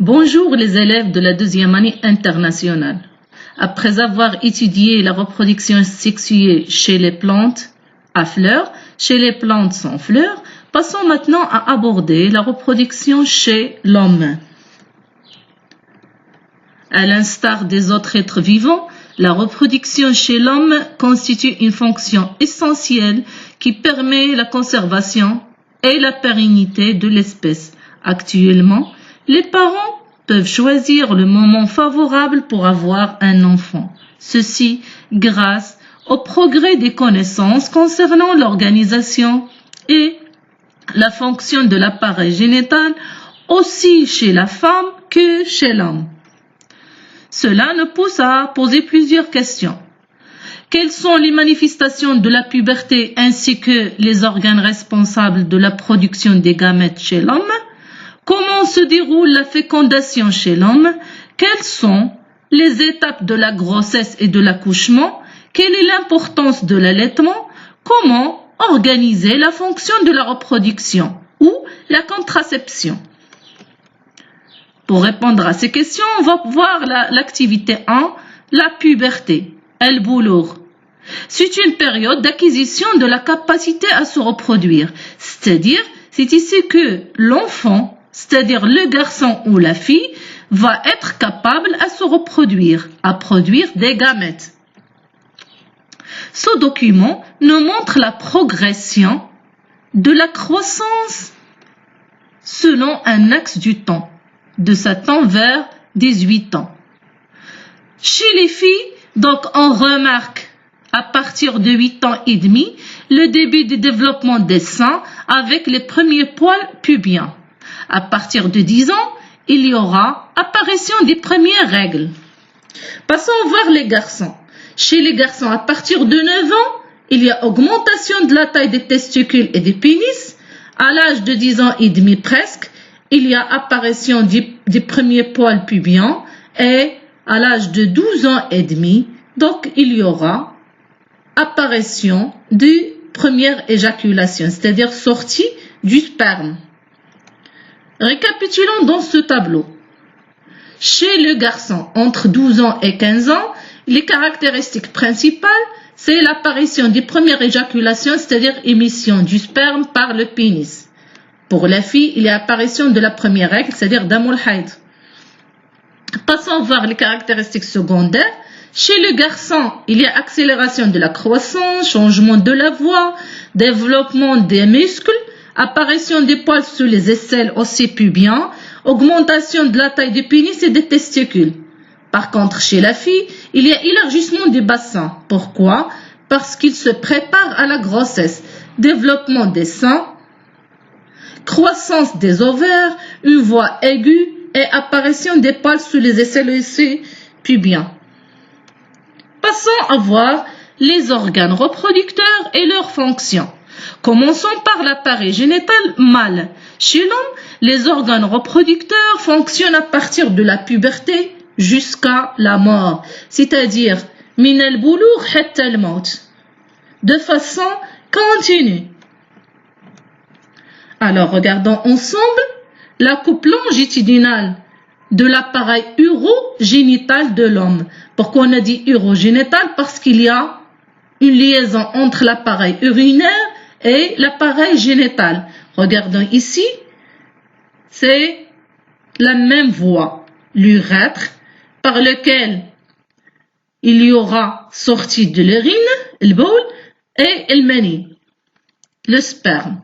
Bonjour les élèves de la deuxième année internationale. Après avoir étudié la reproduction sexuée chez les plantes à fleurs, chez les plantes sans fleurs, passons maintenant à aborder la reproduction chez l'homme. À l'instar des autres êtres vivants, la reproduction chez l'homme constitue une fonction essentielle qui permet la conservation et la pérennité de l'espèce. Actuellement, les parents peuvent choisir le moment favorable pour avoir un enfant. Ceci grâce au progrès des connaissances concernant l'organisation et la fonction de l'appareil génital, aussi chez la femme que chez l'homme. Cela nous pousse à poser plusieurs questions. Quelles sont les manifestations de la puberté ainsi que les organes responsables de la production des gamètes chez l'homme? Comment se déroule la fécondation chez l'homme? Quelles sont les étapes de la grossesse et de l'accouchement? Quelle est l'importance de l'allaitement? Comment organiser la fonction de la reproduction ou la contraception? Pour répondre à ces questions, on va voir l'activité 1, la puberté, el-boulough. C'est une période d'acquisition de la capacité à se reproduire, c'est-à-dire c'est ici que l'enfant, c'est-à-dire le garçon ou la fille, va être capable à se reproduire, à produire des gamètes. Ce document nous montre la progression de la croissance selon un axe du temps, de 7 ans vers 18 ans. Chez les filles, donc on remarque à partir de 8 ans et demi le début du développement des seins avec les premiers poils pubiens. À partir de 10 ans, il y aura apparition des premières règles. Passons voir les garçons. Chez les garçons, à partir de 9 ans, il y a augmentation de la taille des testicules et des pénis. À l'âge de 10 ans et demi presque, il y a apparition des premiers poils pubiens. Et à l'âge de 12 ans et demi, donc il y aura apparition de première éjaculation, c'est-à-dire sortie du sperme. Récapitulons dans ce tableau. Chez le garçon, entre 12 ans et 15 ans, les caractéristiques principales, c'est l'apparition des premières éjaculations, c'est-à-dire émission du sperme par le pénis. Pour la fille, il y a apparition de la première règle, c'est-à-dire damul hayd. Passons voir les caractéristiques secondaires. Chez le garçon, il y a accélération de la croissance, changement de la voix, développement des muscles, apparition des poils sous les aisselles aussi pubiens, augmentation de la taille du pénis et des testicules. Par contre, chez la fille, il y a élargissement du bassin. Pourquoi? Parce qu'il se prépare à la grossesse, développement des seins, croissance des ovaires, une voix aiguë et apparition des poils sous les aisselles aussi pubiens. Passons à voir les organes reproducteurs et leurs fonctions. Commençons par l'appareil génital mâle. Chez l'homme, les organes reproducteurs fonctionnent à partir de la puberté jusqu'à la mort, c'est-à-dire min el-boulough hatta al-maut, de façon continue. Alors, regardons ensemble la coupe longitudinale de l'appareil urogénital de l'homme. Pourquoi on a dit urogénital? Parce qu'il y a une liaison entre l'appareil urinaire et l'appareil génital. Regardons ici, c'est la même voie, l'urètre, par lequel il y aura sortie de l'urine, le bowl, et le mani, le sperme.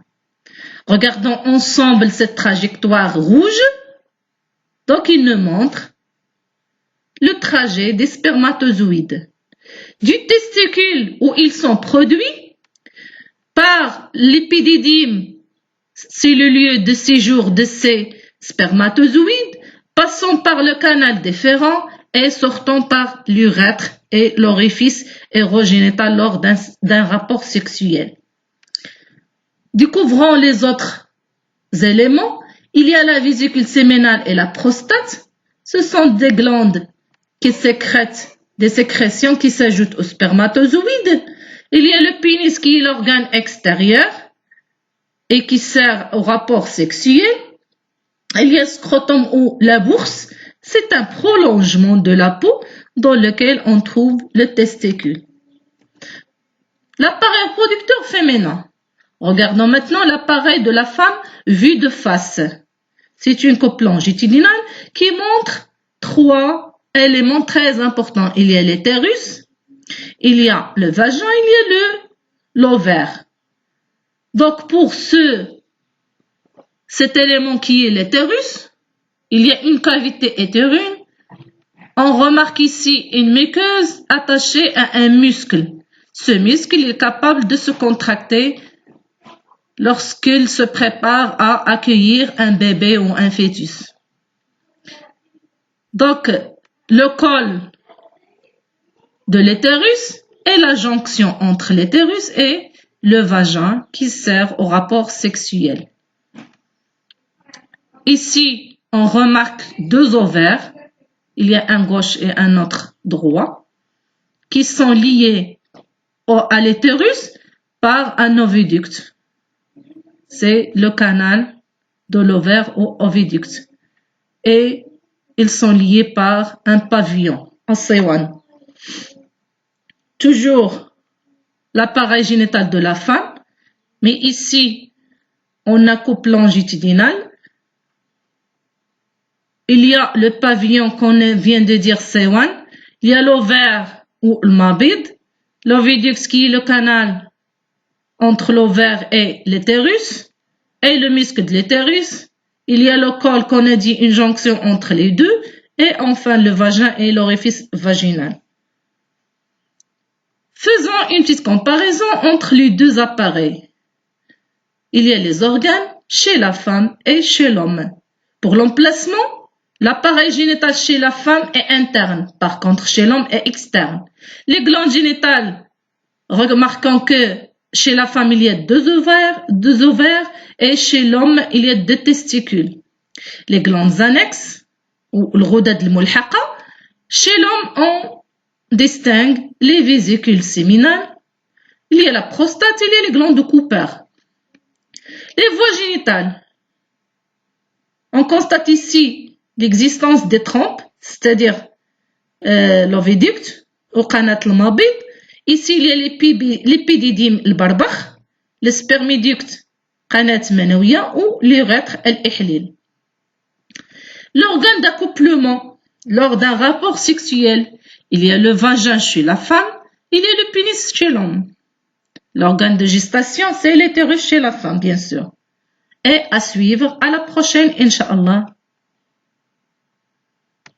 Regardons ensemble cette trajectoire rouge. Donc, il nous montre le trajet des spermatozoïdes. Du testicule où ils sont produits par l'épididyme, c'est le lieu de séjour de ces spermatozoïdes, passant par le canal déférent et sortant par l'urètre et l'orifice érogénital lors d'un rapport sexuel. Découvrons les autres éléments. Il y a la vésicule séminale et la prostate. Ce sont des glandes qui sécrètent des sécrétions qui s'ajoutent aux spermatozoïdes. Il y a le pénis qui est l'organe extérieur et qui sert au rapport sexuel. il y a le scrotum ou la bourse. C'est un prolongement de la peau dans lequel on trouve le testicule. L'appareil reproducteur féminin. Regardons maintenant l'appareil de la femme vu de face. C'est une coupe longitudinale qui montre 3 éléments très importants. Il y a l'utérus, il y a le vagin, il y a l'ovaire. Donc pour cet élément qui est l'utérus, il y a une cavité utérine. On remarque ici une muqueuse attachée à un muscle. Ce muscle est capable de se contracter lorsqu'il se prépare à accueillir un bébé ou un fœtus. Donc, le col de l'utérus est la jonction entre l'utérus et le vagin qui sert au rapport sexuel. Ici, on remarque 2 ovaires. Il y a un gauche et un autre droit qui sont liés à l'utérus par un oviducte. C'est le canal de l'ovaire au oviducte. Et ils sont liés par un pavillon, un séwan. Toujours l'appareil génital de la femme, mais ici, on a coupe longitudinale. Il y a le pavillon qu'on vient de dire séwan. Il y a l'ovaire ou le mabid. L'oviducte qui est le canal entre l'ovaire et l'utérus et le muscle de l'utérus. Il y a le col qu'on a dit une jonction entre les deux et enfin le vagin et l'orifice vaginal. Faisons une petite comparaison entre les 2 appareils. Il y a les organes chez la femme et chez l'homme. Pour l'emplacement, l'appareil génital chez la femme est interne, par contre chez l'homme est externe. Les glandes génitales, remarquons que chez la femme il y a 2 ovaires et chez l'homme il y a 2 testicules. Les glandes annexes, ou le ghodad al-mulhaqa, chez l'homme on distingue les vésicules séminales, il y a la prostate, il y a les glandes de Cooper. Les voies génitales, on constate ici l'existence des trompes, c'est-à-dire l'oviducte, au qanat al-mabid. Ici, il y a l'épididyme al-barbakh, le spermiducte qanat manawiya ou l'urètre al-ihlil. L'organe d'accouplement, lors d'un rapport sexuel, il y a le vagin chez la femme, il y a le pénis chez l'homme. L'organe de gestation, c'est l'utérus chez la femme, bien sûr. Et à suivre à la prochaine, Inch'Allah.